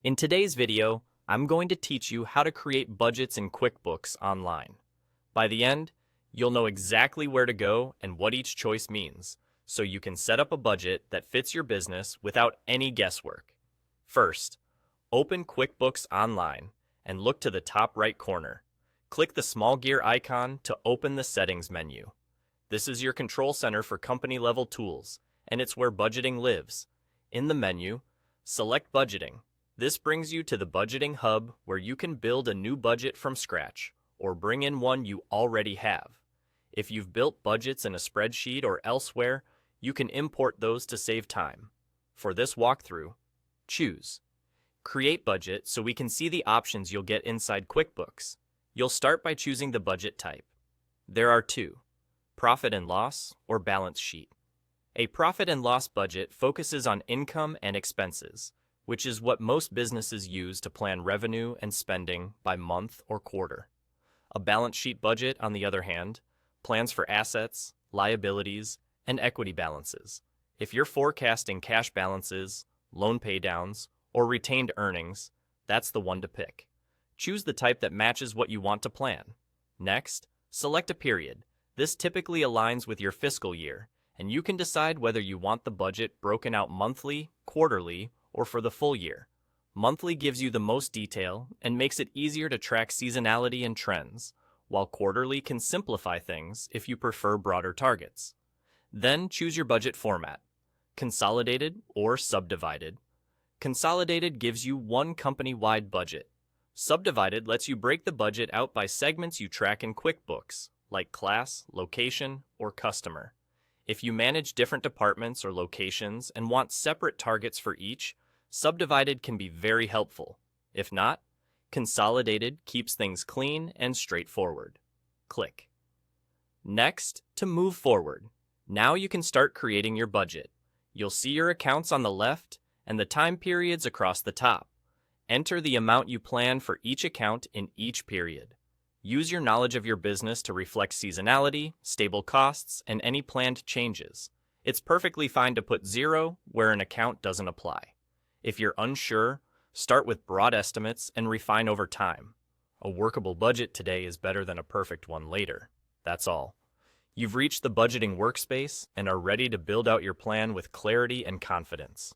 In today's video, I'm going to teach you how to create budgets in QuickBooks Online. By the end, you'll know exactly where to go and what each choice means, so you can set up a budget that fits your business without any guesswork. First, open QuickBooks Online and look to the top right corner. Click the small gear icon to open the Settings menu. This is your control center for company-level tools, and it's where budgeting lives. In the menu, select Budgeting. This brings you to the Budgeting Hub where you can build a new budget from scratch or bring in one you already have. If you've built budgets in a spreadsheet or elsewhere, you can import those to save time. For this walkthrough, choose Create Budget so we can see the options you'll get inside QuickBooks. You'll start by choosing the budget type. There are two: Profit and Loss or Balance Sheet. A profit and loss budget focuses on income and expenses, which is what most businesses use to plan revenue and spending by month or quarter. A balance sheet budget, on the other hand, plans for assets, liabilities, and equity balances. If you're forecasting cash balances, loan paydowns, or retained earnings, that's the one to pick. Choose the type that matches what you want to plan. Next, select a period. This typically aligns with your fiscal year, and you can decide whether you want the budget broken out monthly, quarterly, or for the full year. Monthly gives you the most detail and makes it easier to track seasonality and trends, while quarterly can simplify things if you prefer broader targets. Then choose your budget format: consolidated or subdivided. Consolidated gives you one company-wide budget. Subdivided lets you break the budget out by segments you track in QuickBooks, like class, location, or customer. If you manage different departments or locations and want separate targets for each, subdivided can be very helpful. If not, consolidated keeps things clean and straightforward. Click. Next, to move forward. Now you can start creating your budget. You'll see your accounts on the left and the time periods across the top. Enter the amount you plan for each account in each period. Use your knowledge of your business to reflect seasonality, stable costs, and any planned changes. It's perfectly fine to put 0 where an account doesn't apply. If you're unsure, start with broad estimates and refine over time. A workable budget today is better than a perfect one later. That's all. You've reached the budgeting workspace and are ready to build out your plan with clarity and confidence.